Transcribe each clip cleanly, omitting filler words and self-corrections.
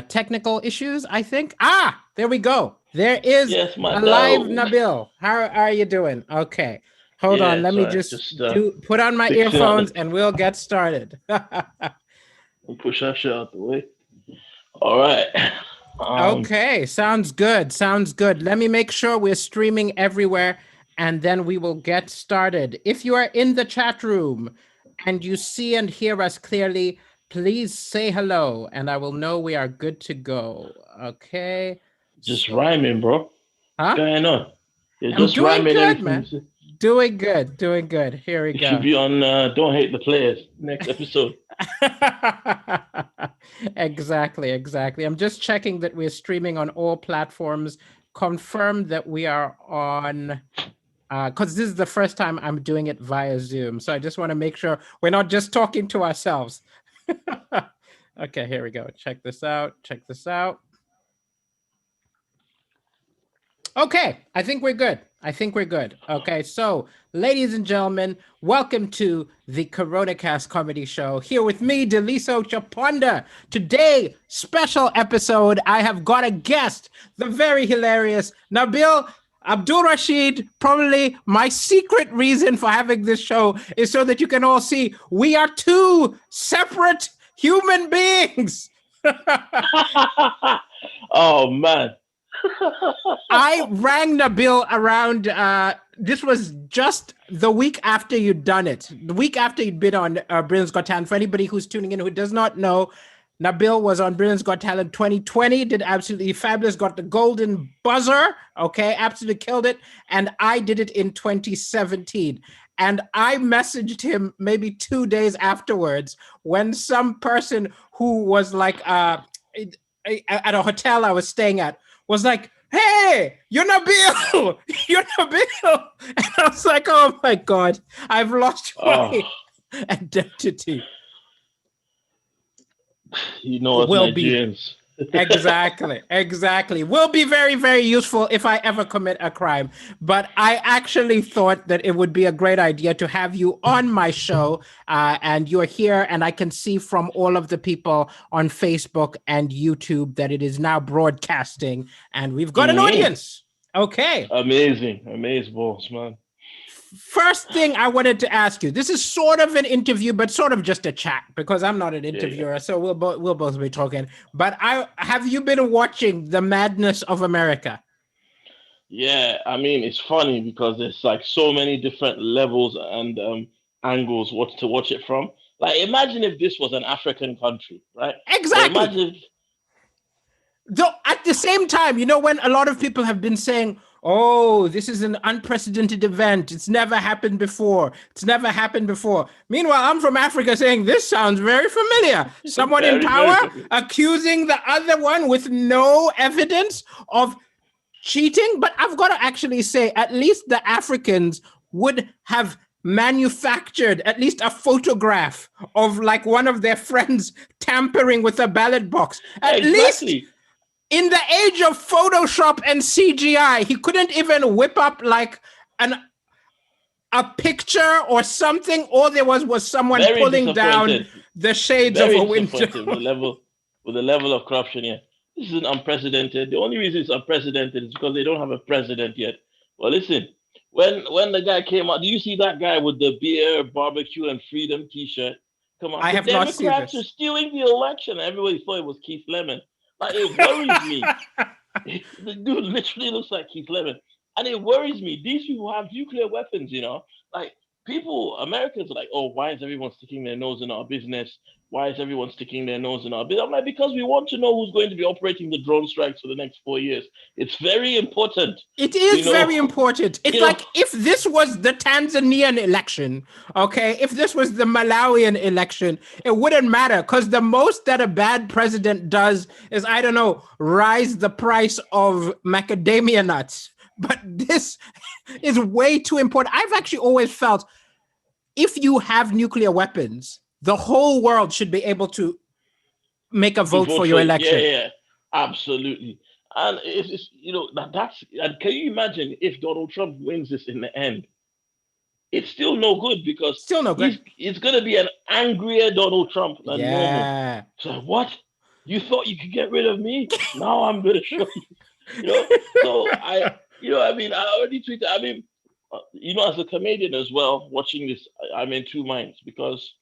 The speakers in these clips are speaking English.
technical issues, I think. There we go. There is Yes, my a live dog. Nabil. How are you doing? Okay. Hold on. Yeah, Let me sorry. just Just put on my fixing out earphones and we'll get started. we'll push that shit out the way. All right. Okay, sounds good. Sounds good. Let me make sure we're streaming everywhere and then we will get started. If you are in the chat room and you see and hear us clearly, please say hello and I will know we are good to go. Okay. Just So, rhyming, bro. What's huh? going on? You're I'm just doing rhyming good, everything you man. say. Doing good. Doing good. Here we You should go. be on Don't Hate the Players next episode. Exactly, exactly. I'm just checking that we're streaming on all platforms. Confirm that we are on, because this is the first time I'm doing it via Zoom. So I just want to make sure we're not just talking to ourselves. Okay, here we go. Check this out. Check this out. Okay, I think we're good. I think we're good. Okay, so ladies and gentlemen, welcome to the CoronaCast Comedy Show. Here with me, Daliso Chaponda. Today, special episode. I have got a guest, the very hilarious Nabil Abdulrashid. Probably my secret reason for having this show is so that you can all see we are two separate human beings. Oh man. I rang Nabil around. This was just the week after you'd done it. The week after you'd been on Britain's Got Talent. For anybody who's tuning in who does not know, Nabil was on Britain's Got Talent 2020. Did absolutely fabulous. Got the golden buzzer. Okay, absolutely killed it. And I did it in 2017. And I messaged him maybe 2 days afterwards when some person who was like at a hotel I was staying at was like, "Hey, you're Nabil, you're Nabil." And I was like, "Oh my God, I've lost my identity." You know us Will be Nigerians. exactly. Will be very, very useful if I ever commit a crime. But I actually thought that it would be a great idea to have you on my show, and you're here, and I can see from all of the people on Facebook and YouTube that it is now broadcasting, and we've got an audience. Okay. Amazing boss, man. First thing I wanted to ask you, this is sort of an interview, but sort of just a chat because I'm not an interviewer, so we'll both be talking. But have you been watching The Madness of America? Yeah, I mean it's funny because there's like so many different levels and angles what to watch it from. Like imagine if this was an African country, right? Or Exactly. imagine Though at the same time, you know, when a lot of people have been saying, "Oh, this is an unprecedented event. It's never happened before. It's never happened before." Meanwhile, I'm from Africa saying, "This sounds very familiar." Someone in power accusing the other one with no evidence of cheating. But I've got to actually say, at least the Africans would have manufactured at least a photograph of like one of their friends tampering with a ballot box. At least in the age of Photoshop and CGI, he couldn't even whip up like a picture or something. All there was someone very pulling down the shades of a window. With the level of corruption here. This is unprecedented. The only reason it's unprecedented is because they don't have a president yet. Well, listen, when the guy came out, do you see that guy with the beer, barbecue, and freedom T-shirt? Come on, I have not seen this. Democrats are stealing the election. Everybody thought it was Keith Lemon. Like it worries me. The dude literally looks like Keith Lemon, and it worries me. These people have nuclear weapons, you know. Like Americans are like, "Oh, why is everyone sticking their nose in our business? Why is everyone sticking their nose in our business?" I'm like, because we want to know who's going to be operating the drone strikes for the next 4 years. It's very important. It is very important. It's like if this was the Tanzanian election, okay, if this was the Malawian election, it wouldn't matter because the most that a bad president does is, I don't know, rise the price of macadamia nuts. But this is way too important. I've actually always felt if you have nuclear weapons, the whole world should be able to make a vote for your election. Yeah, absolutely. And it's that's and can you imagine if Donald Trump wins this in the end? It's still no good because still no good. It's gonna be an angrier Donald Trump than normal. So what? You thought you could get rid of me? Now I'm gonna show you. You know. So I mean, I already tweeted. I mean, as a comedian as well, watching this, I'm in two minds because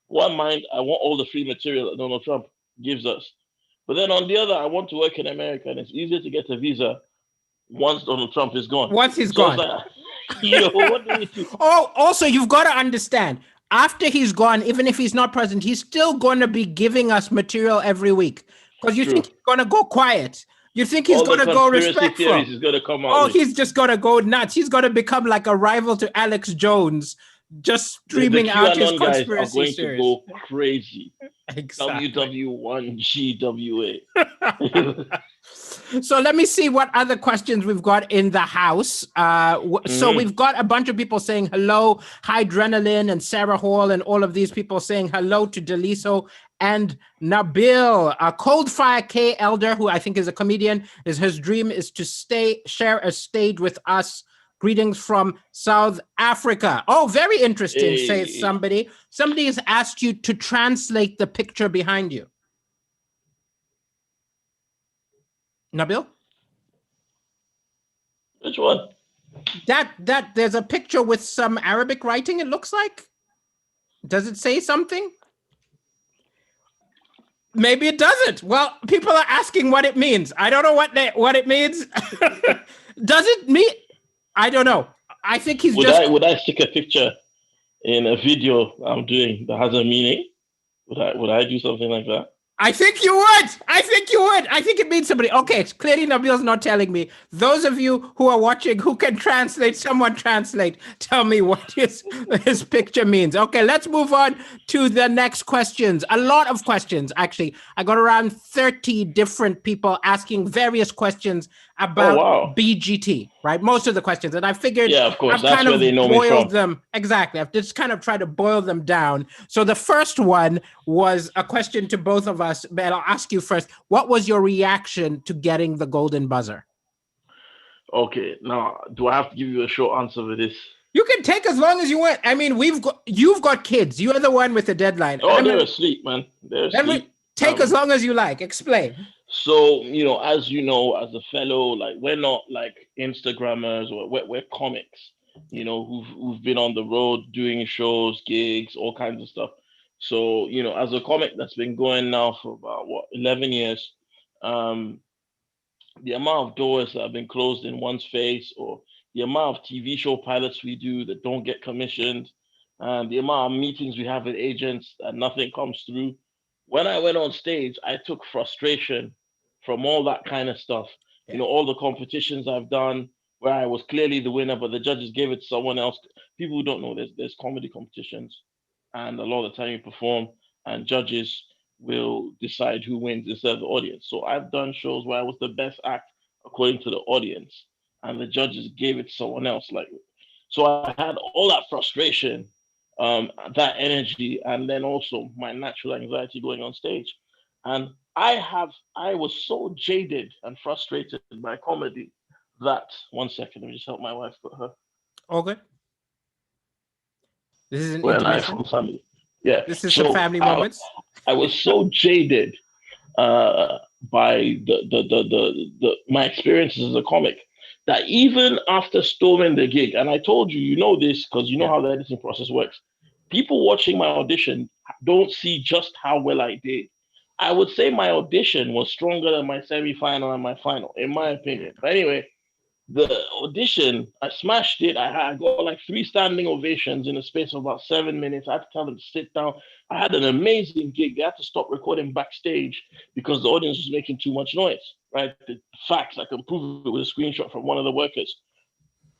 one mind, I want all the free material that Donald Trump gives us, but then on the other, I want to work in America, and it's easier to get a visa once Donald Trump is gone. Once he's So it's gone. like, what do we do? Oh, also, you've got to understand, after he's gone, even if he's not present, he's still going to be giving us material every week. Because you think True. he's going to go quiet. You think he's All going the to go conspiracy theories respectful. is going to come out Oh, with. he's just going to go nuts. He's going to become like a rival to Alex Jones, just The streaming out his QAnon guys are conspiracy going to series. go crazy. Exactly. WW1GWA. So let me see what other questions we've got in the house. So we've got a bunch of people saying hello, Hydrenalin and Sarah Hall, and all of these people saying hello to Daliso and Nabil. Cold Fire K Elder, who I think is a comedian, his dream is to share a stage with us. Greetings from South Africa. Oh, very interesting, says somebody. Somebody has asked you to translate the picture behind you. Nabil? Which one? That there's a picture with some Arabic writing, it looks like. Does it say something? Maybe it doesn't. Well, people are asking what it means. I don't know what it means. Does it mean? I don't know. I think he's Would I stick a picture in a video I'm doing that has a meaning? Would I do something like that? I think you would. I think it means somebody. Okay, clearly Nabil's not telling me. Those of you who are watching, who can translate, someone translate. Tell me what his picture means. Okay, let's move on to the next questions. A lot of questions, actually. I got around 30 different people asking various questions about BGT, right? Most of the questions. And I figured, yeah, of course, I've that's kind where of they know me from. them. Exactly. I've just kind of tried to boil them down. So the first one was a question to both of us, but I'll ask you first. What was your reaction to getting the golden buzzer? Okay, now do I have to give you a short answer for this? You can take as long as you want. I mean, you've got kids. You're the one with the deadline. Oh, they're asleep, man. They're asleep. Take as long as you like. Explain. So, as a fellow, like, we're not like Instagrammers, or we're comics, who've been on the road doing shows, gigs, all kinds of stuff. So, as a comic that's been going now for about 11 years, the amount of doors that have been closed in one's face, or the amount of TV show pilots we do that don't get commissioned, and the amount of meetings we have with agents and nothing comes through. When I went on stage, I took frustration from all that kind of stuff. Yeah. All the competitions I've done where I was clearly the winner, but the judges gave it to someone else. People who don't know, there's comedy competitions, and a lot of the time you perform, and judges will decide who wins instead of the audience. So I've done shows where I was the best act according to the audience, and the judges gave it to someone else. So I had all that frustration, that energy, and then also my natural anxiety going on stage. And I was so jaded and frustrated by comedy that, one second, let me just help my wife put her. Okay. This is an intermission. Family. Yeah. This is some family moments. I was so jaded by my experiences as a comic that even after storming the gig, and I told you, this because you know how the editing process works. People watching my audition don't see just how well I did. I would say my audition was stronger than my semi-final and my final, in my opinion. But anyway, the audition, I smashed it. I got like 3 standing ovations in a space of about 7 minutes. I had to tell them to sit down. I had an amazing gig. They had to stop recording backstage because the audience was making too much noise, right? The facts, I can prove it with a screenshot from one of the workers.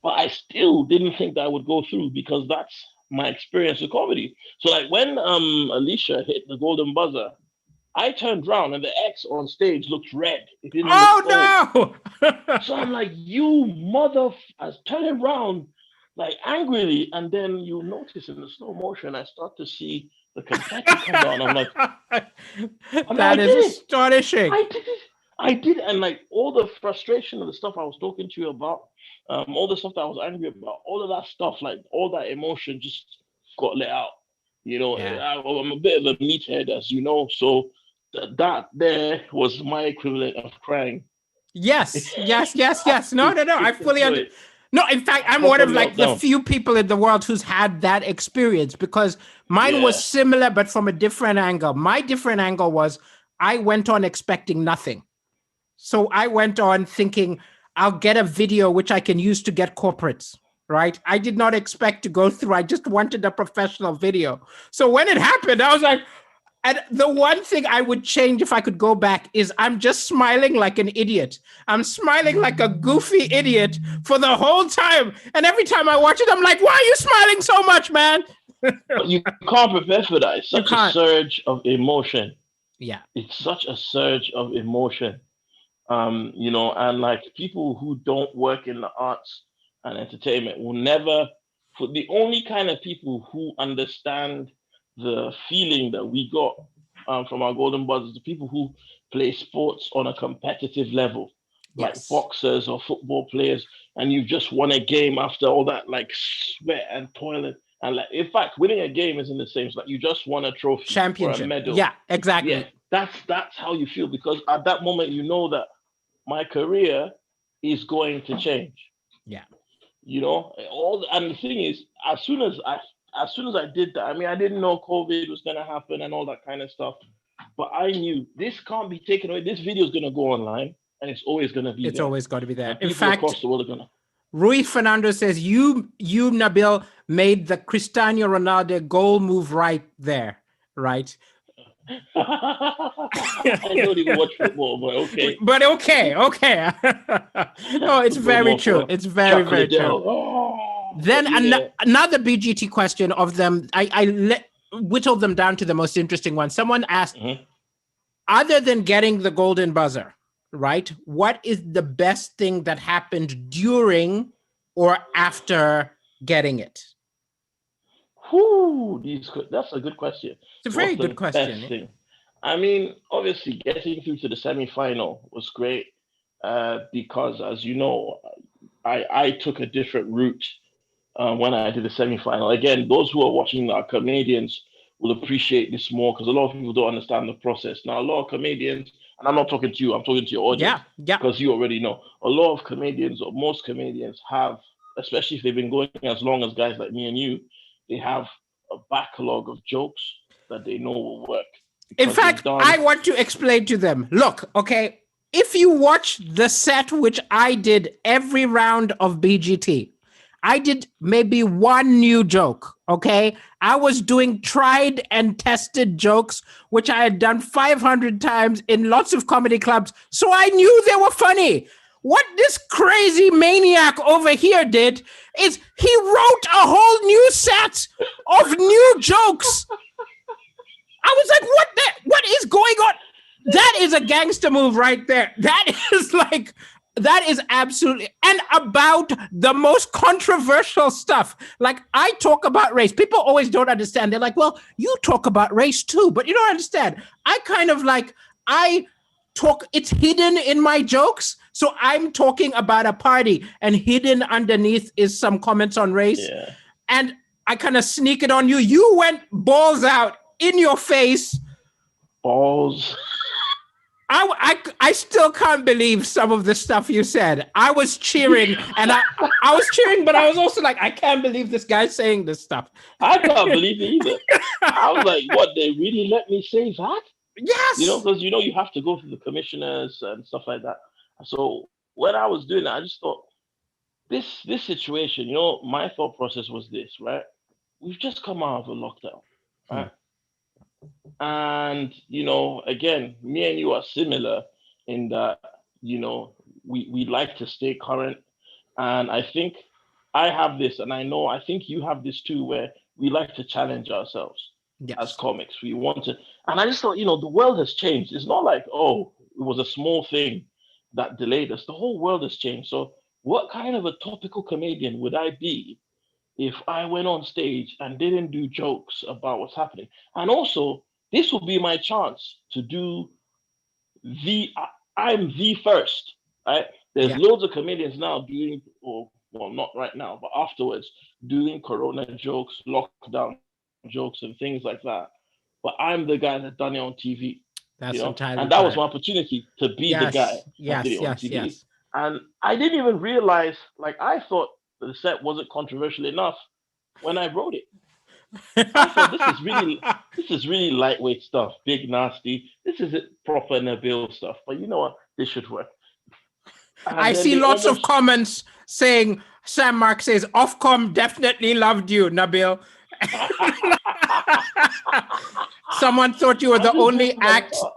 But I still didn't think that I would go through because that's my experience with comedy. So like when Alicia hit the golden buzzer, I turned around and the X on stage looked red. It didn't look gold. No! So I'm like, you mother... I turned around like angrily, and then you notice in the slow motion, I start to see the confetti come down. I'm like, that is astonishing. I did. And like all the frustration of the stuff I was talking to you about, all the stuff that I was angry about, all of that stuff, like all that emotion just got let out. I'm a bit of a meathead, as you know. So that there was my equivalent of crying. Yes. No. I fully So understand. No, in fact, I'm one proper of like the meltdown. few people in the world who's had that experience because mine was Yeah. similar, but from a different angle. My different angle was I went on expecting nothing. So I went on thinking I'll get a video which I can use to get corporates, right? I did not expect to go through. I just wanted a professional video. So when it happened, I was like, and the one thing I would change if I could go back is I'm just smiling like an idiot. I'm smiling like a goofy idiot for the whole time. And every time I watch it, I'm like, why are you smiling so much, man? But you can't prepare for that. It's You such a can't. surge of emotion. Yeah. It's such a surge of emotion. And like people who don't work in the arts and entertainment will never, for the only kind of people who understand the feeling that we got from our golden buzzers, the people who play sports on a competitive level, like Yes. boxers or football players, and you've just won a game after all that like sweat and toilet. And like, in fact, winning a game isn't the same. It's like you just won a trophy or a Championship. medal. Yeah, exactly. Yeah, that's how you feel because at that moment you know that my career is going to change. Yeah. And the thing is, as soon as I did that, I mean, I didn't know COVID was gonna happen and all that kind of stuff, but I knew this can't be taken away. This video is gonna go online, and it's always gonna be It's there, always got to be there. and In people fact, across the world are gonna. Rui Fernando says you Nabil made the Cristiano Ronaldo goal move right there, right? I don't even watch football, but okay. But okay. No, it's very true. It's very, very true. Then Yeah. another BGT question of them, I whittled them down to the most interesting one. Someone asked, Mhm. other than getting the golden buzzer, right? What is the best thing that happened during or after getting it? That's a good question. It's a very What's good the best question. thing? I mean, obviously, getting through to the semi-final was great because, as you know, I took a different route when I did the semi-final. Again, those who are watching our Canadians will appreciate this more because a lot of people don't understand the process. Now, a lot of Canadians, and I'm not talking to you, I'm talking to your audience Yeah. because you already know. A lot of Canadians, or most Canadians, have, especially if they've been going as long as guys like me and you, they have a backlog of jokes that they know will work In because they've fact, done. I want to explain to them, look, okay, if you watch the set which I did every round of BGT, I did maybe one new joke, okay? I was doing tried and tested jokes, which I had done 500 times in lots of comedy clubs, so I knew they were funny. What this crazy maniac over here did is he wrote a whole new set of new jokes. I was like, what is going on? That is a gangster move right there. That is absolutely, and about the most controversial stuff. Like, I talk about race. People always don't understand. They're like, well, you talk about race too, but you don't understand. I talk, it's hidden in my jokes. So I'm talking about a party, and hidden underneath is some comments on race. Yeah. And I kind of sneak it on you. You went balls out in your face. Balls. I still can't believe some of the stuff you said. I was cheering, and I was cheering, but I was also like, I can't believe this guy's saying this stuff. I can't believe it either. I was like, what? They really let me say that? Yes. Because you have to go through the commissioners and stuff like that. So when I was doing that, I just thought this situation. My thought process was this, right? We've just come out of a lockdown, right? And again, me and you are similar in that we like to stay current, and I think I have this, and I think you have this too, where we like to challenge ourselves as Yes. comics. We want to, and I just thought, the world has changed. It's not like, oh, it was a small thing that delayed us. The whole world has changed. So, what kind of a topical comedian would I be if I went on stage and didn't do jokes about what's happening? And also, this will be my chance to do I'm the first, right? There's loads of comedians now doing, or well, not right now, but afterwards, doing Corona jokes, lockdown jokes, and things like that. But I'm the guy that done it on TV. That's entirely and that was correct. my opportunity to be the guy Yes, that did yes, it on yes, TV. yes. And I didn't even realize, like, I thought the set wasn't controversial enough when I wrote it. I thought this is really lightweight stuff, big nasty. This is proper Nabil stuff. But you know what? This should work. I And then see they lots of almost comments saying Sam Mark says Ofcom definitely loved you, Nabil. Someone thought you were I the just only boosted my act. thought.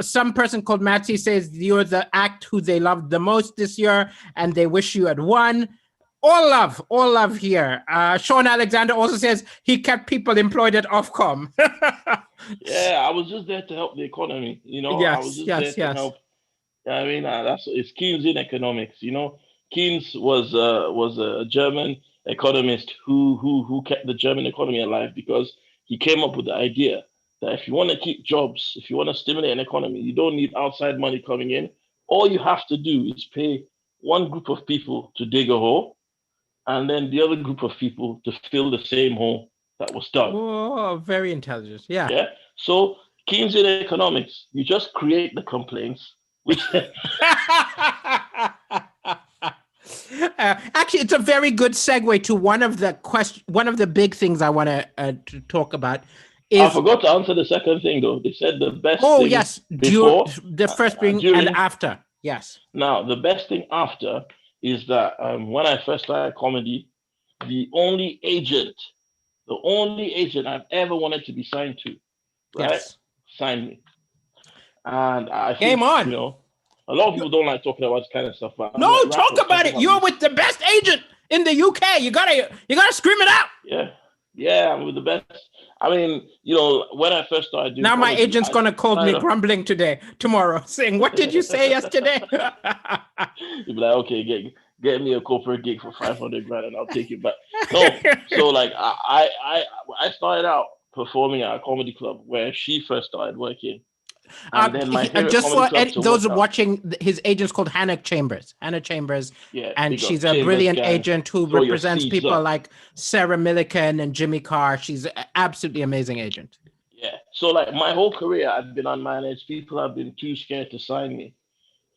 Some person called Matty says you're the act who they loved the most this year, and they wish you had won. All love here. Sean Alexander also says he kept people employed at Ofcom. Yeah, I was just there to help the economy. I was Yes, just there yes, to yes. help. I mean, that's it's Keynes in economics. Keynes was a German economist who kept the German economy alive because he came up with the idea that if you want to keep jobs, if you want to stimulate an economy, you don't need outside money coming in. All you have to do is pay one group of people to dig a hole, and then the other group of people to fill the same hole that was dug. Oh, very intelligent. Yeah. Yeah. So Keynesian economics, you just create the complaints, which Actually, it's a very good segue to one of the big things I want to talk about I is, forgot to answer the second thing though. They said the best oh thing yes, before, the first being and during. after. Yes. Now the best thing after is that when I first started comedy, the only agent I've ever wanted to be signed to, right, Yes. signed me. And I Game think, on. a lot of people don't like talking about this kind of stuff, but I'm No, like, talk rappers about talk it. about You're this. with the best agent in the UK. You gotta scream it out. Yeah. Yeah, I'm with the best. I mean, when I first started doing Now my comedy, agent's I gonna call me started off. grumbling tomorrow, saying, "What did you say yesterday?" You'd be like, okay, get me a corporate gig for 500 grand and I'll take it back. No, so like I started out performing at a comedy club where she first started working, and then my favorite Just comedy for club to those work out. watching, his agent's called Hannah Chambers. Hannah Chambers, Yeah, and big up she's a Chambers brilliant gang. agent who Throw your represents seeds people up. like Sarah Millican and Jimmy Carr. She's an absolutely amazing agent. Yeah. So like my whole career, I've been unmanaged. People have been too scared to sign me.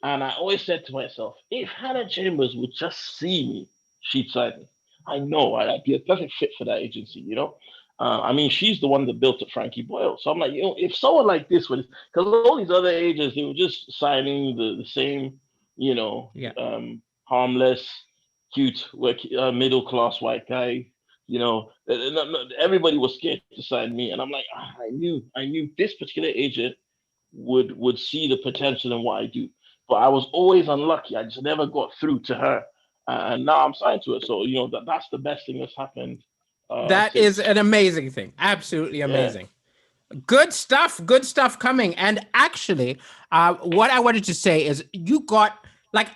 And I always said to myself, if Hannah Chambers would just see me, she'd sign me. I know I'd be a perfect fit for that agency. I mean, she's the one that built it, Frankie Boyle. So I'm like, if someone like this would, because all these other agents, they were just signing the same, Yeah. harmless, cute, middle class white guy. Everybody was scared to sign me, and I'm like, I knew this particular agent would see the potential in what I do. But I was always unlucky. I just never got through to her, and now I'm signed to it. So that's the best thing that's happened That is since. an amazing thing. Absolutely Yeah. amazing. Good stuff. Good stuff coming. And actually, what I wanted to say is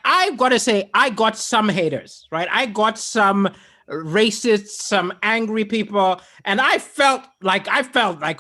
I've got to say, I got some haters, right? I got some racists, some angry people. And I felt like,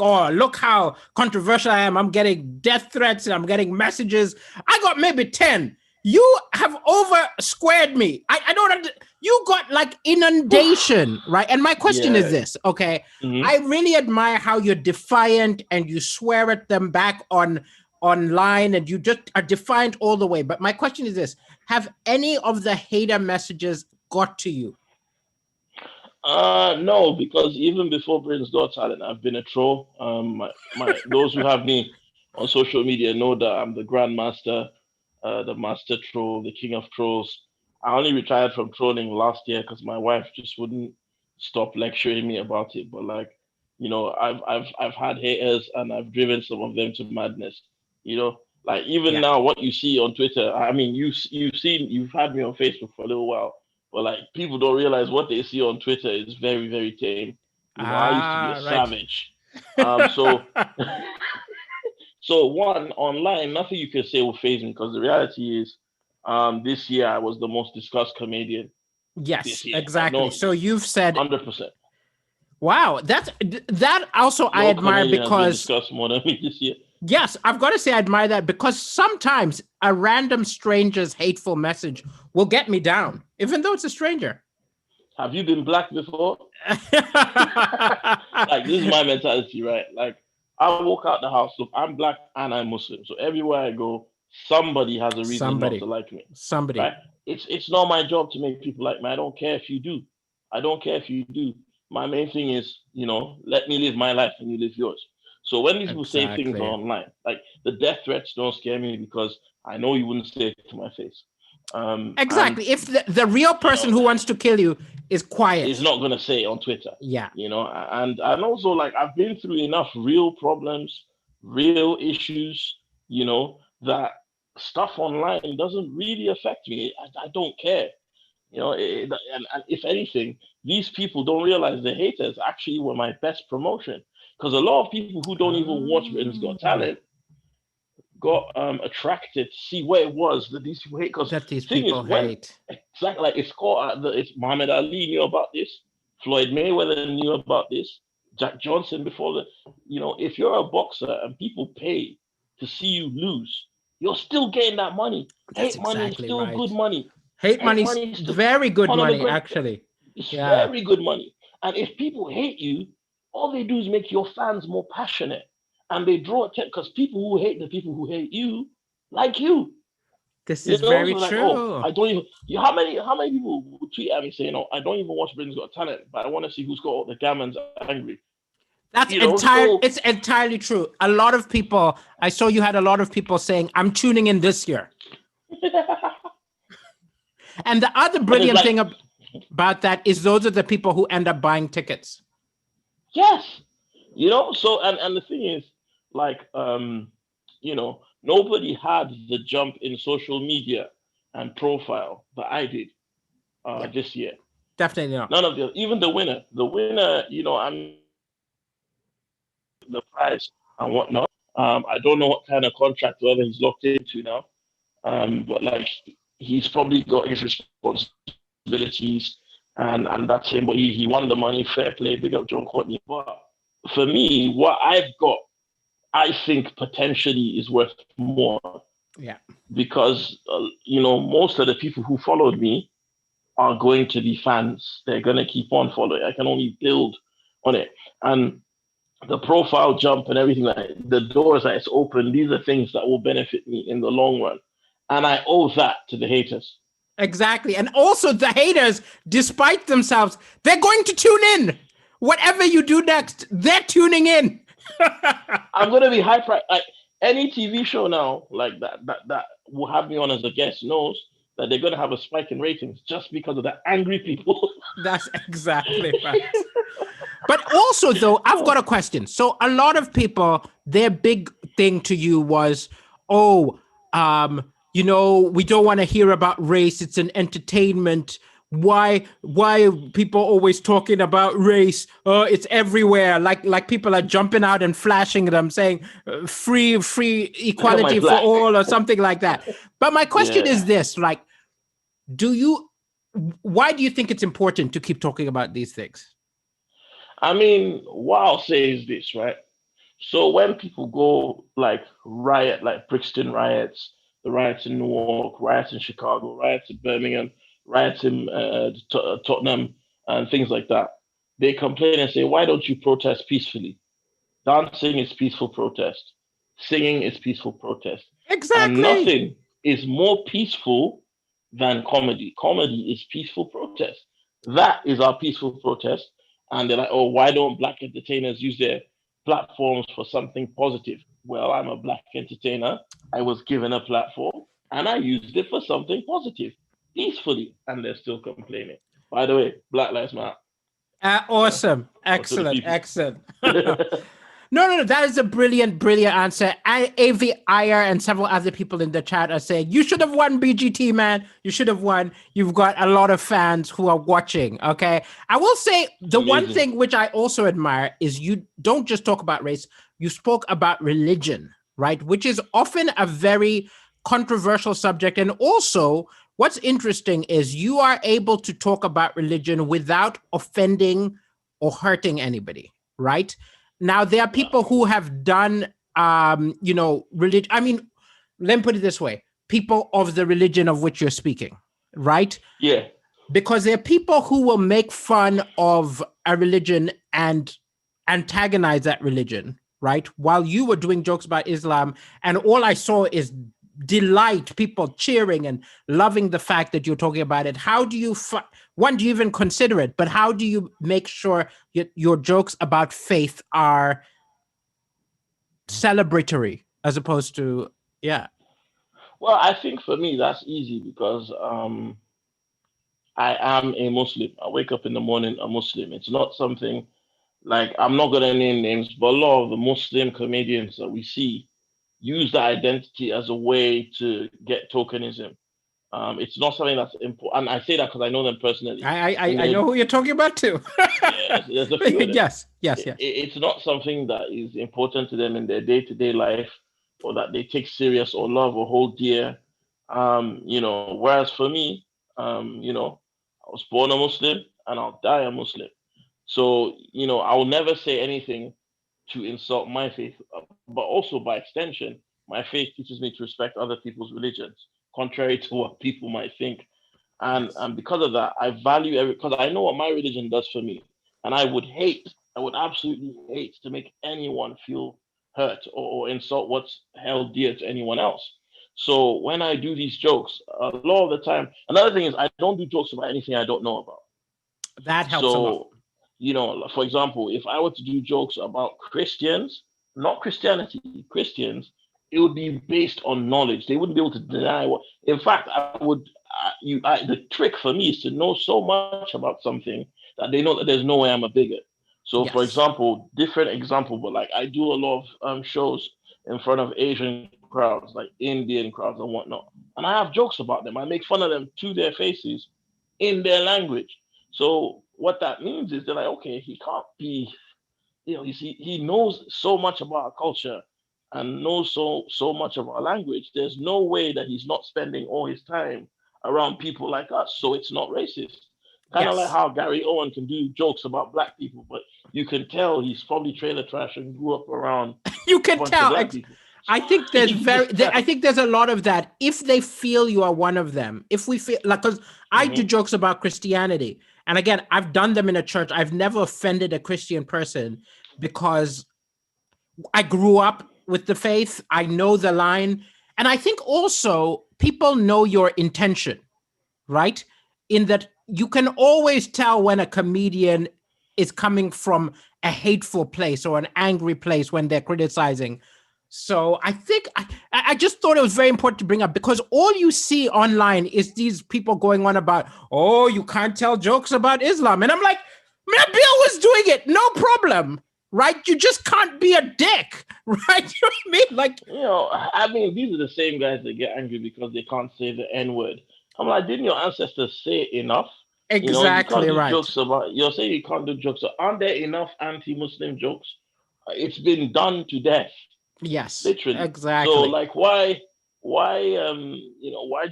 oh, look how controversial I am. I'm getting death threats and I'm getting messages. I got maybe 10. You have over squared me. I don't you got like inundation, right? And my question is Yeah. this, okay? Hmm. I really admire how you're defiant and you swear at them back online and you just are defiant all the way. But my question is this: have any of the hater messages got to you? No, because even before Britain's Got Talent, I've been a troll. My those who have me on social media know that I'm the grandmaster, the master troll, the king of trolls. I only retired from trolling last year because my wife just wouldn't stop lecturing me about it. But like, I've had haters and I've driven some of them to madness. Like even Yeah. now, what you see on Twitter. I mean, you've had me on Facebook for a little while, but like people don't realize what they see on Twitter is very, very tame. I used to be a Right. savage. So so one online, nothing you can say will phase me because the reality is, this year I was the most discussed comedian Yes, this year. Like exactly. no, So you've said, 100%. wow, that also I No admire comedian has been because discussed more than me this year. yes, I've got to say I admire that because sometimes a random stranger's hateful message will get me down, even though it's a stranger. Have you been black before? Like this is my mentality, right? Like I walk out the house. Look, I'm black and I'm Muslim. So everywhere I go, somebody has a reason not to like me. Somebody. Right? It's not my job to make people like me. I don't care if you do. I don't care if you do. My main thing is, let me live my life and you live yours. So when these people say things Exactly. online, like the death threats don't scare me because I know you wouldn't say it to my face. Exactly. And If the real person who wants to kill you is quiet, is not gonna say it on Twitter. Yeah. And also, like, I've been through enough real problems, real issues, that stuff online doesn't really affect me. I don't care. And if anything, these people don't realize the haters actually were my best promotion, because a lot of people who don't even watch Britain's Got Talent got attracted to see what it was that these people hate. Because that these thing is, people when hate. exactly, like, it's Muhammad Ali knew about this, Floyd Mayweather knew about this, Jack Johnson before the, if you're a boxer and people pay to see you lose, you're still getting that money. That's Hate money is exactly still right. good money. Hate money is Money is still very good one of the money, great. actually. It's Yeah. very good money. And if people hate you, all they do is make your fans more passionate, and they draw attention, because people who hate the people who hate you like you. This is very So like, true. I don't even. How many people will tweet at me saying, "Oh, I don't even watch Britain's Got Talent, but I want to see who's got all the gammons angry." It's entirely true. A lot of people, I saw you had a lot of people saying, I'm tuning in this year. And the other brilliant like, thing about that is those are the people who end up buying tickets. Yes. So and the thing is, like, nobody had the jump in social media and profile that I did this year. Definitely not. None of them, even the winner. I'm the prize and whatnot. I don't know what kind of contract whether he's locked into now. But like, he's probably got his responsibilities, and that's him. But he won the money, fair play, big up John Courtney. But for me, what I've got, I think potentially is worth more. Yeah. Because most of the people who followed me are going to be fans. They're going to keep on following. I can only build on it. And the profile jump and everything, like the doors that it's open, these are things that will benefit me in the long run. And I owe that to the haters. Exactly. And also the haters, despite themselves, they're going to tune in. Whatever you do next, they're tuning in. I'm going to be hyper. Like, any TV show now like that will have me on as a guest knows that they're going to have a spike in ratings just because of the angry people. That's exactly right. But also, though, I've got a question. So a lot of people, their big thing to you was, we don't want to hear about race. It's an entertainment. Why are people always talking about race? It's everywhere. Like people are jumping out and flashing them, saying free equality for all or something like that. But my question is this: like, why do you think it's important to keep talking about these things? I mean, what I'll say is this, right? So when people go like riot, like Brixton riots, the riots in Newark, riots in Chicago, riots in Birmingham, riots in Tottenham, and things like that, they complain and say, why don't you protest peacefully? Dancing is peaceful protest. Singing is peaceful protest. Exactly. And nothing is more peaceful than comedy. Comedy is peaceful protest. That is our peaceful protest. And they're like, oh, why don't black entertainers use their platforms for something positive? Well, I'm a black entertainer. I was given a platform and I used it for something positive, peacefully, and they're still complaining. By the way, Black Lives Matter. Awesome. Excellent. No. That is a brilliant answer. AV Iyer and several other people in the chat are saying, you should have won, BGT, man. You should have won. You've got a lot of fans who are watching, okay? I will say the one thing which I also admire is you don't just talk about race. You spoke about religion, right? Which is often a very controversial subject. And also, what's interesting is you are able to talk about religion without offending or hurting anybody, right? Now, there are people who have done, religion. I mean, let me put it this way. People of the religion of which you're speaking, right? Yeah. Because there are people who will make fun of a religion and antagonize that religion, right? While you were doing jokes about Islam, and all I saw is delight, people cheering and loving the fact that you're talking about it. How do you, one, do you even consider it? But how do you make sure your jokes about faith are celebratory as opposed to, yeah. Well, I think for me that's easy because I am a Muslim. I wake up in the morning a Muslim. It's not something like I'm not gonna name names, but a lot of the Muslim comedians that we see use that identity as a way to get tokenism. It's not something that's important. And I say that because I know them personally. I know who you're talking about too. Yeah, there's a few of them. Yes. It's not something that is important to them in their day-to-day life or that they take serious or love or hold dear. Whereas for me, I was born a Muslim and I'll die a Muslim. So, I will never say anything to insult my faith, but also by extension, my faith teaches me to respect other people's religions, contrary to what people might think. And because of that, I value because I know what my religion does for me. And I would absolutely hate to make anyone feel hurt or insult what's held dear to anyone else. So when I do these jokes, a lot of the time, another thing is I don't do jokes about anything I don't know about. That helps a lot. So, for example, if I were to do jokes about Christians, not Christianity, Christians, it would be based on knowledge. They wouldn't be able to deny what. In fact, the trick for me is to know so much about something that they know that there's no way I'm a bigot. So, for Yes. example, different example, but like I do a lot of shows in front of Asian crowds, like Indian crowds and whatnot, and I have jokes about them. I make fun of them to their faces in their language. So what that means is they're like, okay, he can't be, you see, he knows so much about our culture and knows so much of our language. There's no way that he's not spending all his time around people like us. So it's not racist. Kind of like Yes. how Gary Owen can do jokes about black people, but you can tell he's probably trailer trash and grew up around You a can bunch of tell. black people. I think there's You can just tell. I think there's a lot of that. If they feel you are one of them, if we feel like, because I do Mhm. jokes about Christianity, and again, I've done them in a church. I've never offended a Christian person because I grew up with the faith. I know the line. And I think also people know your intention, right? In that you can always tell when a comedian is coming from a hateful place or an angry place when they're criticizing. So I think I just thought it was very important to bring up because all you see online is these people going on about, oh, you can't tell jokes about Islam. And I'm like, Nabil was doing it, no problem, right? You just can't be a dick, right? You know what I mean? Like, I mean, these are the same guys that get angry because they can't say the N word. I'm like, didn't your ancestors say enough? You can't exactly do right. jokes about. You're saying you can't do jokes. So aren't there enough anti-Muslim jokes? It's been done to death, Yes, literally. So, exactly. like, why do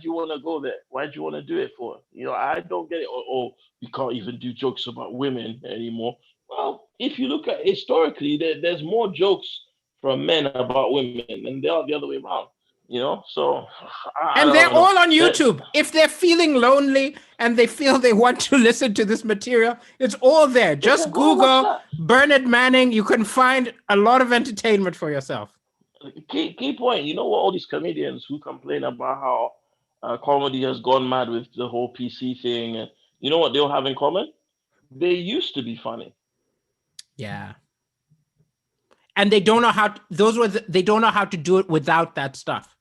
you want to go there? Why do you want to do it for? I don't get it. Oh, you can't even do jokes about women anymore. Well, if you look at historically, there's more jokes from men about women than there are the other way around. So I And they're don't know. all on YouTube. If they're feeling lonely and they feel they want to listen to this material, it's all there. They Just can go and watch Google that. Bernard Manning. You can find a lot of entertainment for yourself. Key point. You know what? All these comedians who complain about how comedy has gone mad with the whole PC thing, and you know what they all have in common? They used to be funny. Yeah. And they don't know how they don't know how to do it without that stuff.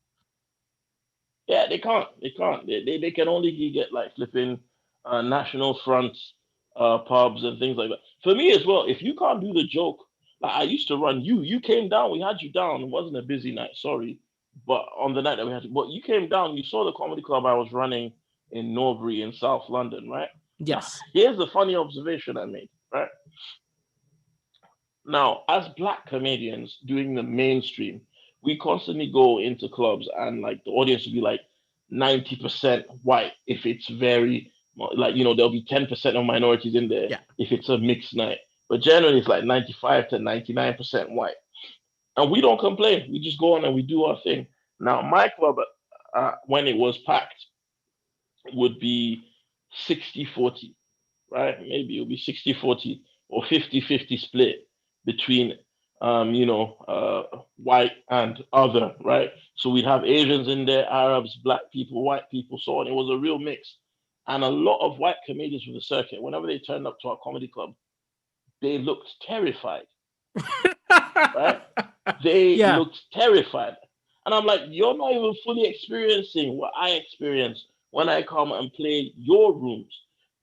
Yeah, they can't. They can't. They can only get like flipping national front pubs and things like that. For me as well, if you can't do the joke, like I used to run you. You came down, we had you down. It wasn't a busy night, sorry. But on the night that we had but you came down, you saw the comedy club I was running in Norbury in South London, right? Now, Yes. here's the funny observation I made, right? Now, as black comedians doing the mainstream, we constantly go into clubs and like the audience will be like 90% white if it's very like there'll be 10% of minorities in there Yeah. if it's a mixed night. But generally it's like 95 to 99% white. And we don't complain. We just go on and we do our thing. Now, my club when it was packed would be 60-40, right? Maybe it'll be 60-40 or 50-50 split between white and other, right? So we'd have Asians in there, Arabs, black people, white people, so on. It was a real mix. And a lot of white comedians from the circuit, whenever they turned up to our comedy club, they looked terrified, right? They Yeah. looked terrified. And I'm like, you're not even fully experiencing what I experience when I come and play your rooms.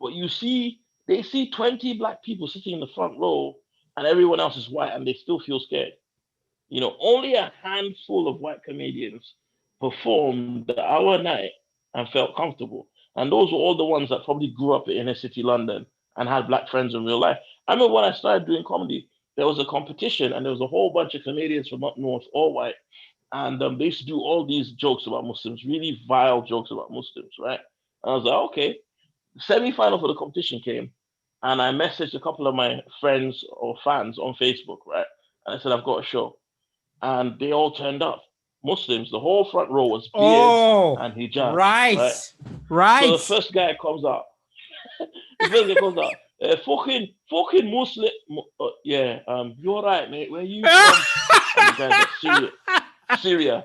But you see, they see 20 black people sitting in the front row and everyone else is white and they still feel scared. Only a handful of white comedians performed our night and felt comfortable. And those were all the ones that probably grew up in inner city London and had black friends in real life. I remember when I started doing comedy, there was a competition and there was a whole bunch of comedians from up north, all white. And they used to do all these jokes about Muslims, really vile jokes about Muslims, right? And I was like, okay. Semi-final for the competition came, and I messaged a couple of my friends or fans on Facebook, right? And I said, I've got a show and they all turned up. Muslims, the whole front row was beards Oh, and hijabs, right. right? So Right. the first guy comes out. Fucking Muslim. Yeah, you're right, mate. Where you from? And the guy's like,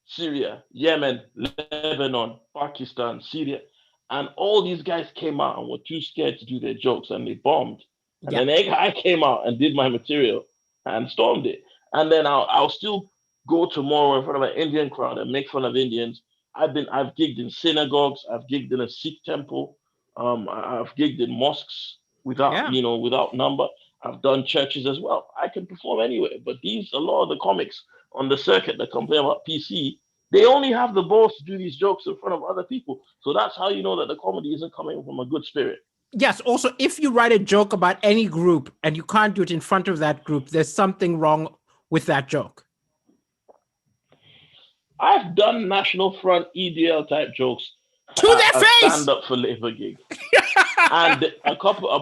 Syria, Yemen, Lebanon, Pakistan, Syria. And all these guys came out and were too scared to do their jokes and they bombed. And Yeah. then I came out and did my material and stormed it. And then I'll still go tomorrow in front of an Indian crowd and make fun of Indians. I've gigged in synagogues, I've gigged in a Sikh temple, I've gigged in mosques Yeah. without number. I've done churches as well. I can perform anywhere. But a lot of the comics on the circuit that complain about PC, they only have the balls to do these jokes in front of other people. So that's how you know that the comedy isn't coming from a good spirit. Yes. Also, if you write a joke about any group and you can't do it in front of that group, there's something wrong with that joke. I've done National Front EDL type jokes To at their a stand face. up for Labour gig. And a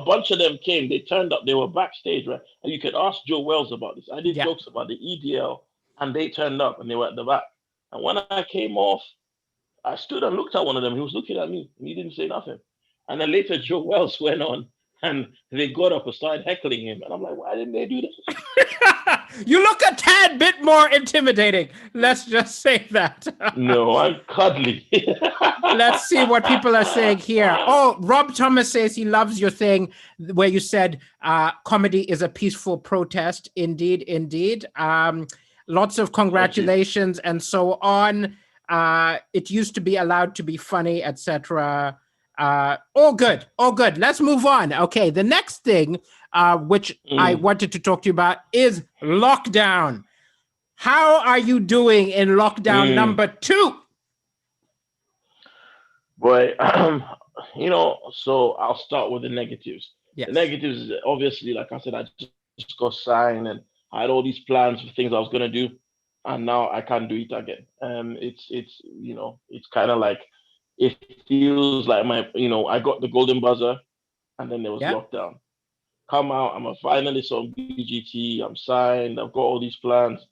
bunch of them came. They turned up. They were backstage, right? And you could ask Joe Wells about this. I did Yeah. jokes about the EDL, and they turned up and they were at the back. And when I came off, I stood and looked at one of them. He was looking at me, and he didn't say nothing. And then later, Joe Wells went on, and they got up and started heckling him. And I'm like, why didn't they do this? You look a tad bit more intimidating. Let's just say that. No, I'm cuddly. Let's see what people are saying here. Oh, Rob Thomas says he loves your thing where you said comedy is a peaceful protest. Indeed, indeed. Lots of congratulations and so on. It used to be allowed to be funny, etc. All good, all good. Let's move on. Okay, the next thing which I wanted to talk to you about is lockdown. How are you doing in lockdown number 2? Boy, so I'll start with the negatives. Yes. The negatives is obviously, like I said, I just got signed and I had all these plans for things I was gonna do, and now I can't do it again. It's kind of like it feels like I got the golden buzzer, and then there was lockdown. Come out, I'm a finalist on BGT. I'm signed. I've got all these plans.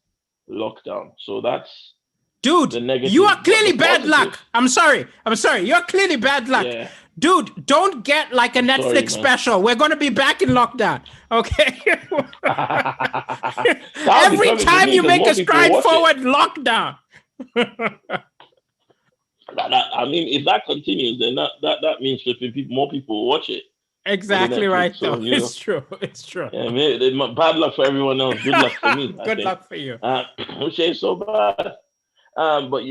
Lockdown. So that's dude, the negative. you are clearly bad luck. I'm sorry. You're clearly bad luck. Yeah. Dude, don't get like a Netflix special. We're going to be back in lockdown. Okay. Every time you make a stride forward, lockdown. I mean, if that continues, then that means more people will watch it. Exactly right. So, it's true. It's true. Yeah, bad luck for everyone else. Good luck for me. Good luck for you. Which ain't so bad. But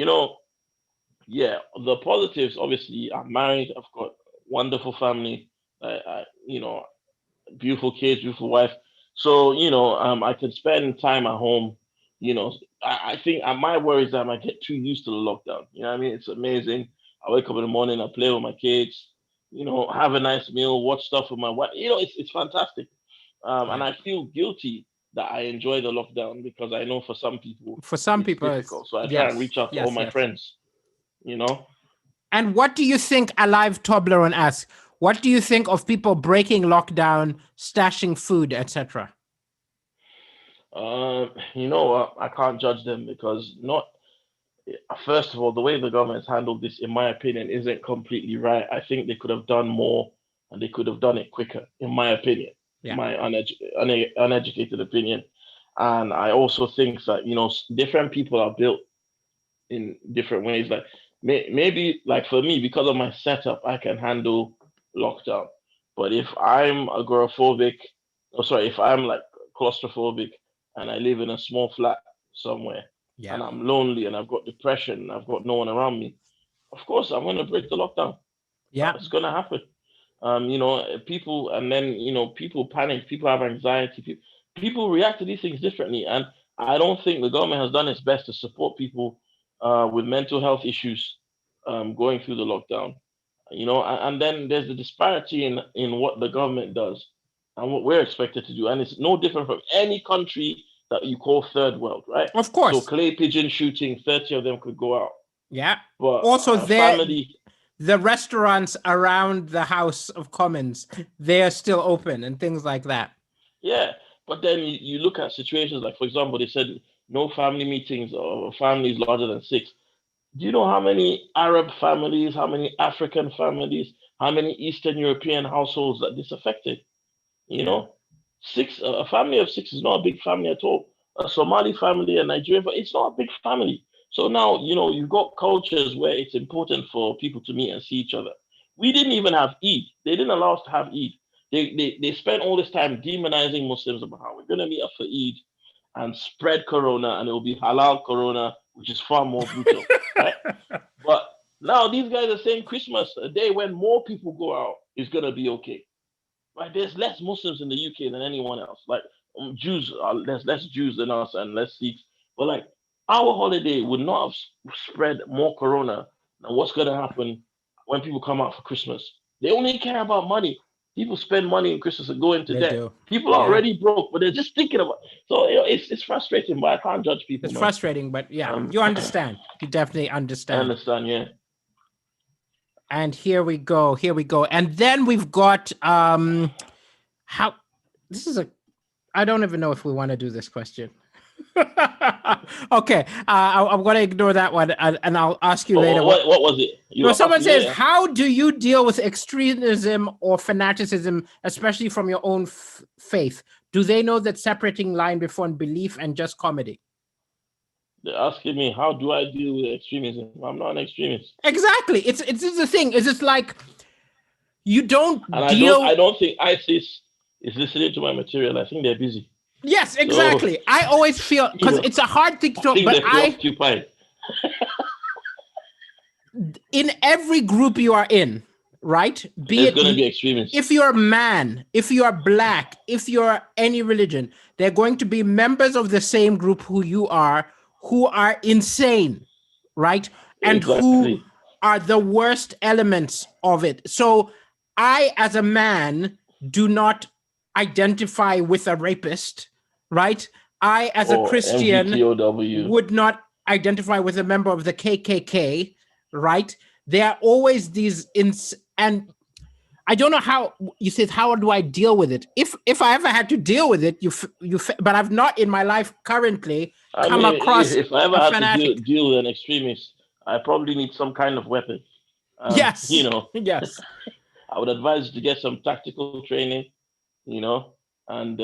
the positives. Obviously, I'm married. I've got wonderful family. Beautiful kids, beautiful wife. So I can spend time at home. I think my worry is that I might get too used to the lockdown. You know what I mean? It's amazing. I wake up in the morning, I play with my kids. Have a nice meal, watch stuff with my wife. It's fantastic. And I feel guilty that I enjoy the lockdown because I know for some people it's difficult. So I try and reach out to all my friends. And what do you think? Alive Toblerone asks, what do you think of people breaking lockdown, stashing food, etc.? I can't judge them because first of all, the way the government's handled this, in my opinion, isn't completely right. I think they could have done more and they could have done it quicker, in my opinion, my uneducated opinion. And I also think that, different people are built in different ways. Like maybe like for me, because of my setup, I can handle lockdown. But if I'm agoraphobic, if I'm like claustrophobic and I live in a small flat somewhere Yeah. and I'm lonely and I've got depression and I've got no one around me, of course I'm gonna break the lockdown. Yeah. It's gonna happen. People, and then people panic, people have anxiety, people react to these things differently, and I don't think the government has done its best to support people with mental health issues going through the lockdown. And then there's the disparity in what the government does and what we're expected to do, and it's no different from any country that you call third world, right? Of So course. clay pigeon shooting, 30 of them could go out, Yeah. but Also, a family. the restaurants around the House of Commons, they're still open and things like that. Yeah, but then you look at situations like, for example, they said no family meetings or families larger than six. Do you know how many Arab families, how many African families, how many Eastern European households that this affected? You Yeah. know, a family of six is not a big family at all. A Somali family, a Nigerian, it's not a big family. So now, you've got cultures where it's important for people to meet and see each other. We didn't even have Eid. They didn't allow us to have Eid. They spent all this time demonizing Muslims about how we're going to meet up for Eid and spread Corona, and it will be halal Corona, which is far more brutal, right? But now these guys are saying Christmas, a day when more people go out, is going to be okay. Right, there's less Muslims in the UK than anyone else. Like Jews there's less Jews than us and less Sikhs. But like our holiday would not have spread more corona than what's gonna happen when people come out for Christmas. They only care about money. People spend money in Christmas and go into They debt. do. People are Yeah. already broke, but they're just thinking about. So it's frustrating, but I can't judge people. It's Man. frustrating, but yeah, you understand. You definitely I understand. understand, yeah. And here we go. And then we've got how this is I don't even know if we want to do this question. Okay, I'm going to ignore that one, and I'll ask you later. What was it? No, someone says, how do you deal with extremism or fanaticism, especially from your own faith? Do they know that separating line between belief and just comedy? They're asking me, how do I deal with extremism? I'm not an extremist. Exactly. It's the thing. It's just like you don't and deal. I don't think ISIS is listening to my material. I think they're busy. Yes, exactly. So, I always feel, because it's a hard thing to talk, but preoccupied. In every group you are in, right? There's going to be extremists. If you're a man, if you are black, if you're any religion, they're going to be members of the same group who are insane, right? And who are the worst elements of it. So I, as a man, do not identify with a rapist, right? I, as a Christian, MGTOW. Would not identify with a member of the KKK, right? There are always these, and I don't know how you said, how do I deal with it? If I ever had to deal with it, but I've not in my life currently come across. If I ever had to deal with an extremist, I probably need some kind of weapon. Yes. Yes. I would advise you to get some tactical training, and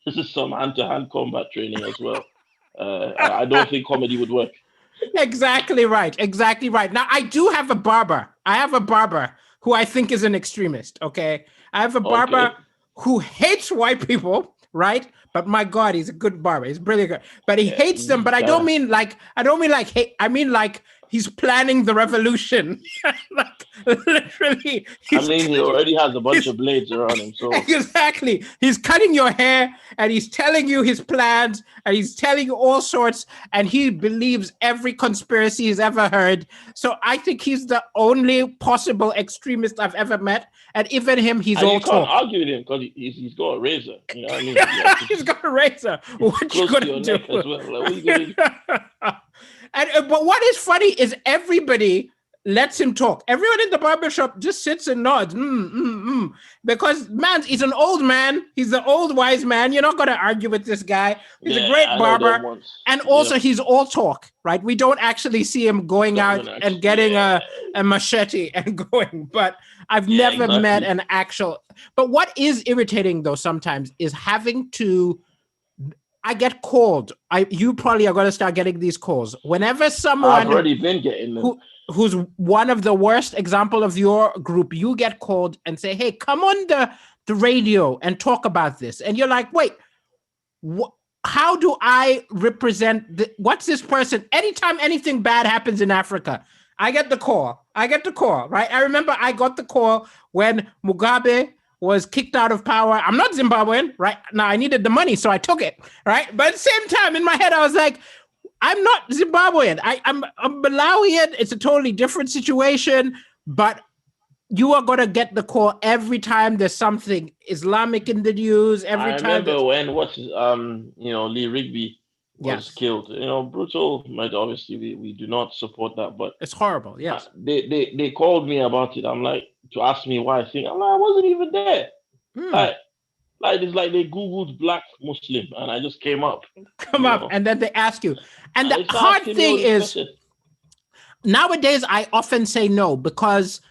this is some hand-to-hand combat training as well. I don't think comedy would work. Exactly right. Now, I do have a barber. I have a barber who I think is an extremist, okay? I have a barber who hates white people, right? But my God, he's a good barber. He's really good. But he hates them, but I don't mean like hate. I mean like he's planning the revolution. Like literally. He already has a bunch of blades around him. So exactly. He's cutting your hair and he's telling you his plans and he's telling you all sorts, and he believes every conspiracy he's ever heard. So I think he's the only possible extremist I've ever met. And even him, he's all talk. You can't argue with him because he's got a razor. You know what I mean? He's got a razor. What you gonna do? As well. Like, what you gonna do? But what is funny is everybody lets him talk. Everyone in the barbershop just sits and nods. Because man, he's an old man. He's the old wise man. You're not going to argue with this guy. He's a great barber. And also he's all talk, right? We don't actually see him going out and getting a machete and going. But I've never met an actual. But what is irritating though sometimes is having to I get called. You probably are going to start getting these calls. Whenever I've someone already been getting them. who's one of the worst example of your group, you get called and say, hey, come on the radio and talk about this. And you're like, wait, how do I represent what's this person? Anytime anything bad happens in Africa, I get the call, right? I remember I got the call when Mugabe was kicked out of power. I'm not Zimbabwean, right? Now I needed the money, so I took it, right? But at the same time, in my head, I was like, I'm not Zimbabwean. I'm Malawian. It's a totally different situation, but you are gonna get the call every time there's something Islamic in the news. Every time. I remember when Lee Rigby was killed. Brutal. But obviously, we do not support that. But it's horrible. Yes. They called me about it. I'm like, to ask me why I think. I'm like, I wasn't even there. Like it's like they Googled black Muslim and I just came up. And then they ask you. And the hard thing is, nowadays I often say no because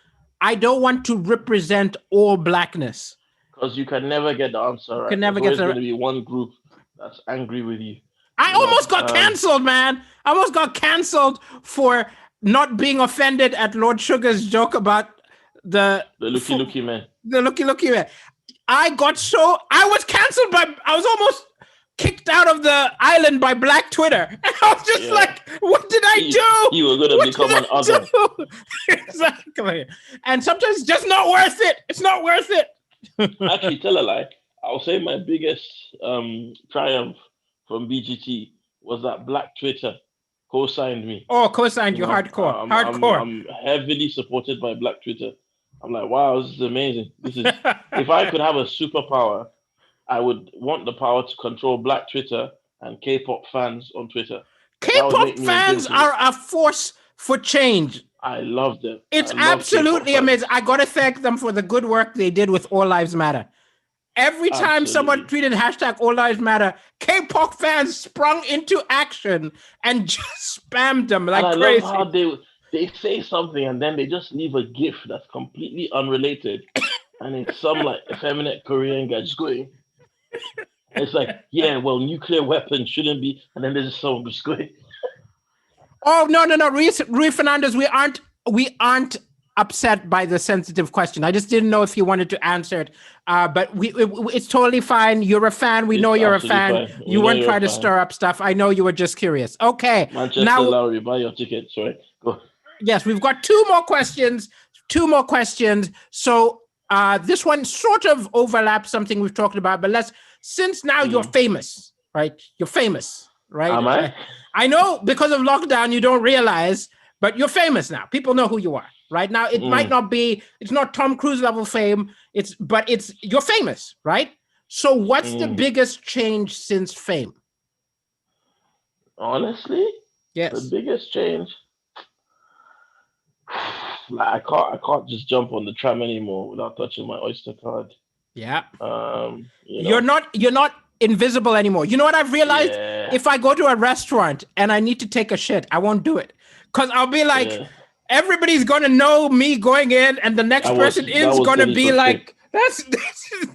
I don't want to represent all blackness. Because you can never get the answer right. There's going to be one group that's angry with you. I almost got canceled, man. I almost got canceled for not being offended at Lord Sugar's joke about the looky man. The looky man. I was canceled I was almost kicked out of the island by Black Twitter. And I was just like, what did I do? You were going to become an other. Exactly. And sometimes it's just not worth it. It's not worth it. Actually, tell a lie. I'll say my biggest triumph from BGT was that Black Twitter co-signed me. Oh, co-signed you hardcore. Hardcore. I'm heavily supported by Black Twitter. I'm like, wow, this is amazing. If I could have a superpower, I would want the power to control Black Twitter and K-pop fans on Twitter. K-pop fans are a force for change. I love them. It's absolutely amazing. I got to thank them for the good work they did with All Lives Matter. Every time someone tweeted hashtag All Lives Matter, K-pop fans sprung into action and just spammed them like crazy. I love how they say something and then they just leave a GIF that's completely unrelated. And it's some like effeminate Korean guy just going. It's like, nuclear weapons shouldn't be. And then there's just someone just going. Oh, no. Rui Fernandez, we aren't upset by the sensitive question. I just didn't know if you wanted to answer it. But it's totally fine. You're a fan. We know you're a fan. You weren't trying to stir up stuff. I know you were just curious. Okay. Manchester Lowry, buy your ticket. Sorry. Go. Yes, we've got two more questions. So this one sort of overlaps something we've talked about, but since now you're famous, right? You're famous, right? Am I? I know because of lockdown, you don't realize, but you're famous now. People know who you are, right? Now, it might not be, it's not Tom Cruise level fame, you're famous, right? So what's the biggest change since fame? Honestly? Yes. The biggest change? I can't just jump on the tram anymore without touching my Oyster card. Yeah. You're not invisible anymore. You know what I've realized? Yeah. If I go to a restaurant and I need to take a shit, I won't do it. Because I'll be like, everybody's going to know me going in and the next person is going to be like, that's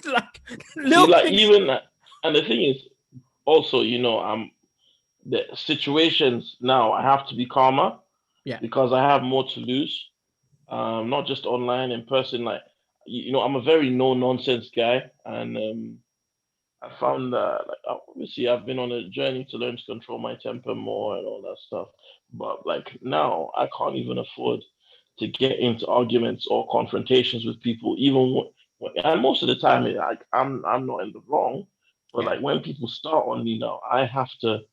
like, and the thing is also, the situations now, I have to be calmer. Yeah. Because I have more to lose. Not just online, in person. Like, I'm a very no-nonsense guy. And I found that, obviously, I've been on a journey to learn to control my temper more and all that stuff. But, now, I can't even afford to get into arguments or confrontations with people, even and most of the time, I'm not in the wrong. But, when people start on me now, I have to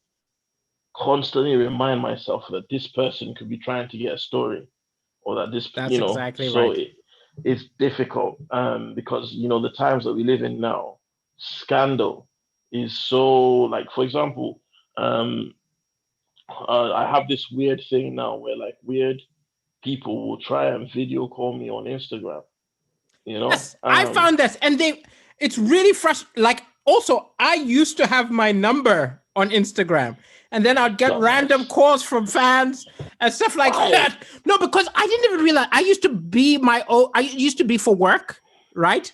constantly remind myself that this person could be trying to get a story, or that that's exactly right. It's difficult because the times that we live in now, scandal is so for example, I have this weird thing now where weird people will try and video call me on Instagram. Yes, I found this, and it's really frustrating. Also, I used to have my number on Instagram. And then I'd get random calls from fans and stuff like that. No, because I didn't even realize I used to be for work, right?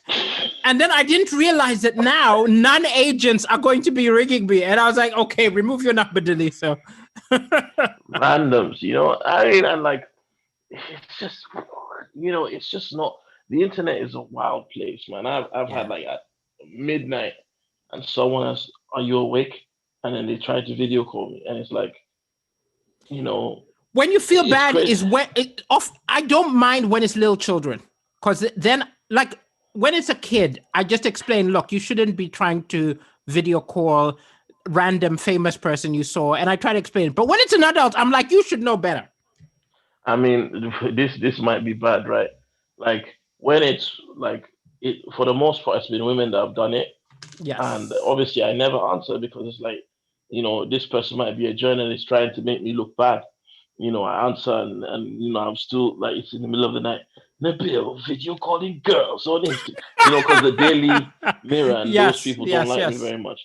And then I didn't realize that now non-agents are going to be rigging me. And I was like, okay, remove your number, Daliso. Randoms, I mean, and like, it's just, it's just not. The internet is a wild place, man. I've had Yeah. like at midnight, and someone else, are you awake? And then they try to video call me, and it's like, you know, When you feel it's bad crazy. is when I don't mind when it's little children, because then like when it's a kid, I just explain, look, you shouldn't be trying to video call random famous person you saw, and I try to explain it. But when it's an adult, I'm like, you should know better. I mean, this might be bad, right? Like when it's like it for the most part, it's been women that have done it, and Yes. obviously I never answer because it's like, this person might be a journalist trying to make me look bad. I answer and I'm still like it's in the middle of the night. Nabil, video calling girls on Instagram, because the Daily Mirror and those Yes, people don't yes, like me yes. very much.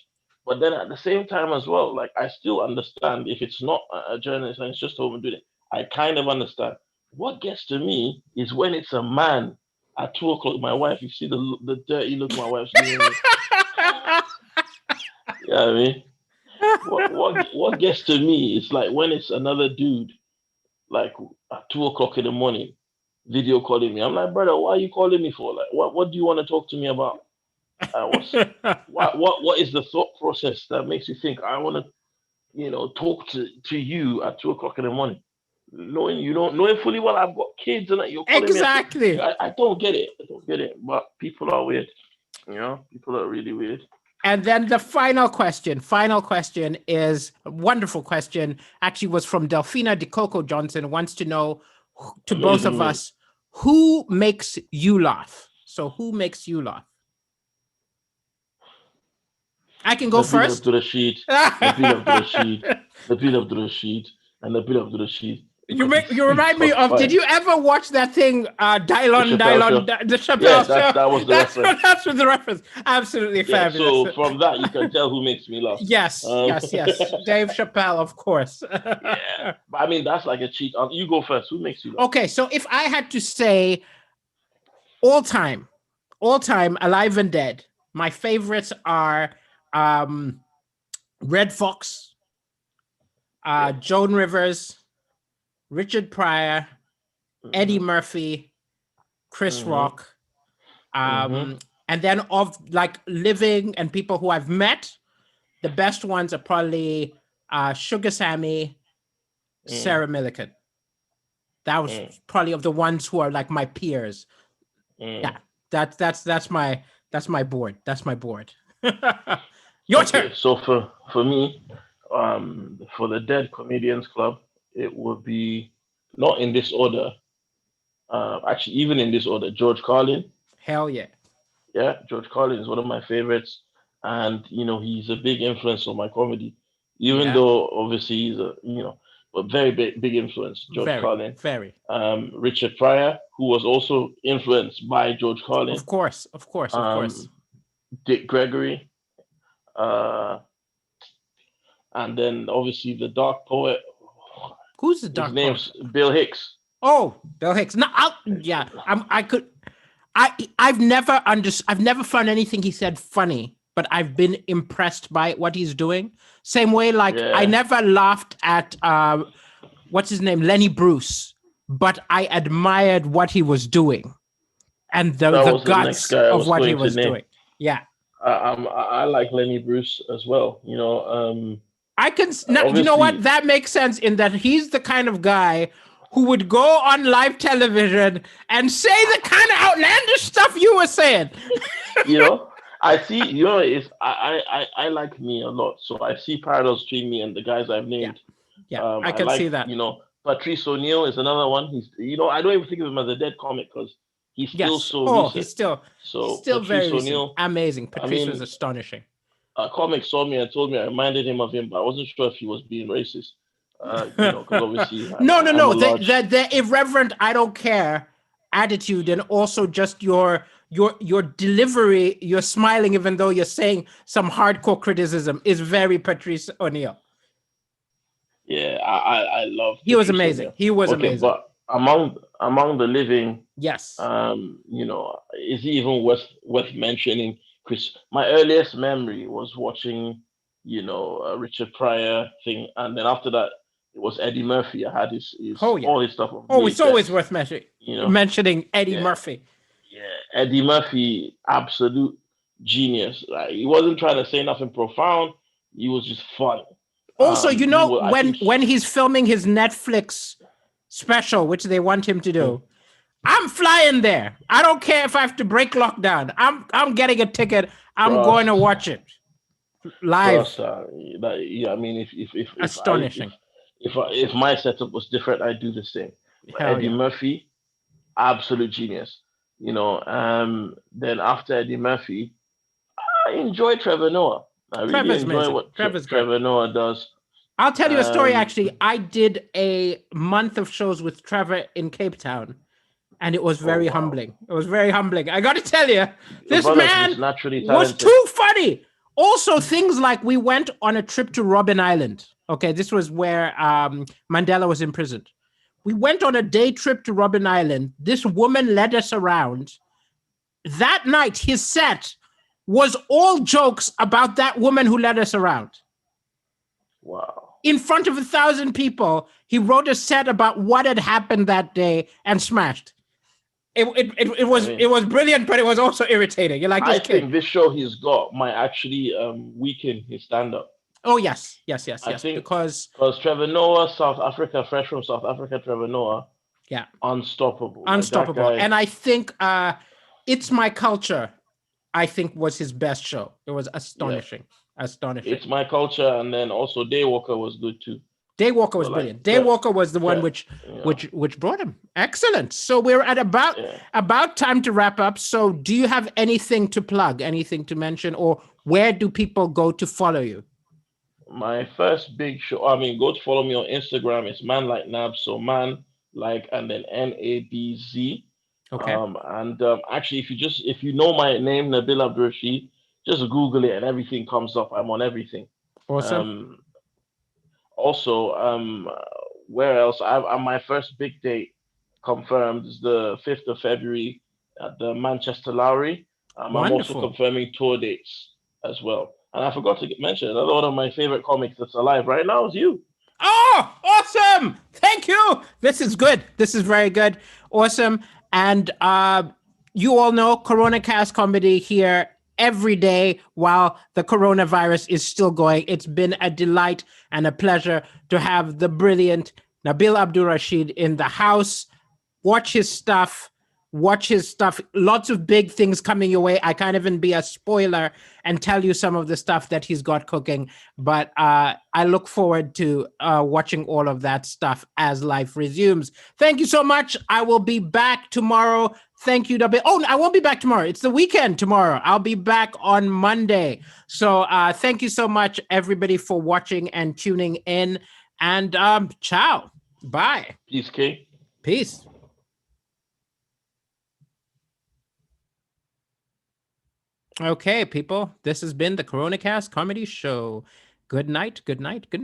But then at the same time as well, like I still understand if it's not a journalist and it's just a woman doing it. I kind of understand. What gets to me is when it's a man at 2 o'clock. My wife, you see the dirty look my wife's giving me. You know what I mean? What gets to me is like when it's another dude, like at 2 o'clock in the morning, video calling me. I'm like, brother, why are you calling me for? Like, what do you want to talk to me about? What is the thought process that makes you think I want to, talk to you at 2 o'clock in the morning? Knowing fully well I've got kids and that you're calling me. Exactly. I don't get it. I don't get it. But people are weird. People are really weird. And then the final question is a wonderful question. Actually, was from Delphina DeCoco Johnson. Wants to know to both Amazing of name. us, who makes you laugh? So, who makes you laugh? I can go Nabil first. Abdulrashid, Nabil Abdulrashid, Nabil Abdulrashid, and Nabil Abdulrashid You because make he's you he's remind me top of. Did five. you ever watch that thing? The Chappelle show. The Yeah, Chappelle that show. that was the reference. That's what the reference. Absolutely Yeah, fabulous. so from that you can tell who makes me laugh. Yes, Um, yes, yes. Dave Chappelle, of course. yeah, but I mean that's like a cheat. You go first. Who makes you laugh? Okay, so if I had to say all time, alive and dead, my favorites are um, Red Fox, Yeah. Joan Rivers, Richard Pryor, Eddie Mhm. Murphy, Chris Mhm. Rock, Mhm. and then of like living and people who I've met, the best ones are probably Sugar Sammy, Mm. Sarah Millican. That was Mm. probably of the ones who are like my peers. Mm. Yeah, that's my board. That's my board. Your Okay, turn. so for me, for the Dead Comedians Club, it would be not in this order. Actually, even in this order, George Carlin. Hell yeah. Yeah, George Carlin is one of my favorites, and he's a big influence on my comedy. Even Yeah. though obviously he's a very big influence. George Very, Carlin, very. Richard Pryor, who was also influenced by George Carlin, Of course, of course, of course. um, Dick Gregory, uh, and then obviously the Dark Poet. Who's the His dark poet? name's Bill Hicks. Oh, Bill Hicks. No, yeah. I could. I've never found anything he said funny, but I've been impressed by what he's doing. Same way, like I Yeah, never laughed at what's his name, Lenny Bruce, but I admired what he was doing and that the was the next guts guy I of was what he going to was name. doing. Yeah. I like Lenny Bruce as well. I can now, you know what? Obviously, That makes sense in that he's the kind of guy who would go on live television and say the kind of outlandish stuff you were saying. you know, I see. Is I like me a lot, so I see parallels between me and the guys I've Yeah. named. Yeah. I I can see like that. Patrice O'Neill is another one. He's I don't even think of him as a dead comic because he's still Yes. so Oh, recent. he's So still very Patrice recent. O'Neill. Amazing. I Patrice was mean, astonishing. a comic saw me and told me I reminded him of him, but I wasn't sure if he was being racist. Because obviously No, no, I'm no. a large. The irreverent, I don't care attitude, and also just your delivery, you're smiling even though you're saying some hardcore criticism is very Patrice O'Neill. Yeah, I love He was Patrice amazing. O'Neill. He was Okay, amazing. but among the living, Yes. is even worth mentioning. Chris, my earliest memory was watching, a Richard Pryor thing, and then after that, it was Eddie Murphy. I had his Oh yeah. all his stuff on Oh, it's always VHS. worth You know, mentioning Eddie yeah, Murphy. yeah. Eddie Murphy, absolute genius. Like, he wasn't trying to say nothing profound. He was just funny. Also, He was, I think, when he's filming his Netflix special, which they want him to do, I'm flying there. I don't care if I have to break lockdown. I'm getting a ticket. I'm going to trust. watch it live. Trust, yeah, I mean, Astonishing. if my setup was different, I'd do the same. But Hell Eddie yeah. Murphy, absolute genius. Then after Eddie Murphy, I enjoy Trevor Noah. I really Trevor's enjoy amazing. what Trevor's great. Trevor Noah does. I'll tell you a story. Um, Actually, I did a month of shows with Trevor in Cape Town, and it was oh very wow, humbling. It was very humbling. I got to tell you, the this brother's man just naturally was talented. too funny. Also, things like we went on a trip to Robben Island. Okay, this was where Mandela was imprisoned. We went on a day trip to Robben Island. This woman led us around. That night, his set was all jokes about that woman who led us around. Wow. In front of 1,000 people, he wrote a set about what had happened that day and smashed. It was brilliant, but it was also irritating. You're like, this I kid. think this show he's got might actually weaken his stand up. Oh, yes. I think Because, because Trevor Noah, South Africa, fresh from South Africa, Trevor Noah, yeah, unstoppable. Like that unstoppable. guy. And I think It's My Culture, I think, was his best show. It was Yeah, astonishing. Astonishing. it's my culture, and then also Daywalker was good too. Daywalker So was like, brilliant. Daywalker was the one you know, which brought him. Excellent. So we're at yeah. about time to wrap up. So do you have anything to plug, anything to mention, or where do people go to follow you? My first big show. I mean, go to follow me on Instagram. It's man like Nab. So man like and then NABZ. Okay. And actually, if you know my name Nabil Abdulrashid, just Google it and everything comes up. I'm on everything. Awesome. Um, Also, where else? My first big date confirmed is the 5th of February at the Manchester Lowry. I'm also Wonderful. confirming tour dates as well. And I forgot to mention another one of my favorite comics that's alive right now is you. Oh, awesome. Thank you. This is good. This is very good. Awesome. And you all know Corona Cast Comedy here every day while the coronavirus is still going. It's been a delight and a pleasure to have the brilliant Nabil Abdulrashid in the house. Watch his stuff. Lots of big things coming your way. I can't even be a spoiler and tell you some of the stuff that he's got cooking, but I look forward to watching all of that stuff as life resumes. Thank you so much. I will be back tomorrow. Thank you, W. Oh, I won't be back tomorrow. It's the weekend tomorrow. I'll be back on Monday. So thank you so much, everybody, for watching and tuning in. And ciao. Bye. Peace, K. Peace. Okay, people, this has been the CoronaCast Comedy Show. Good night, good night, good night.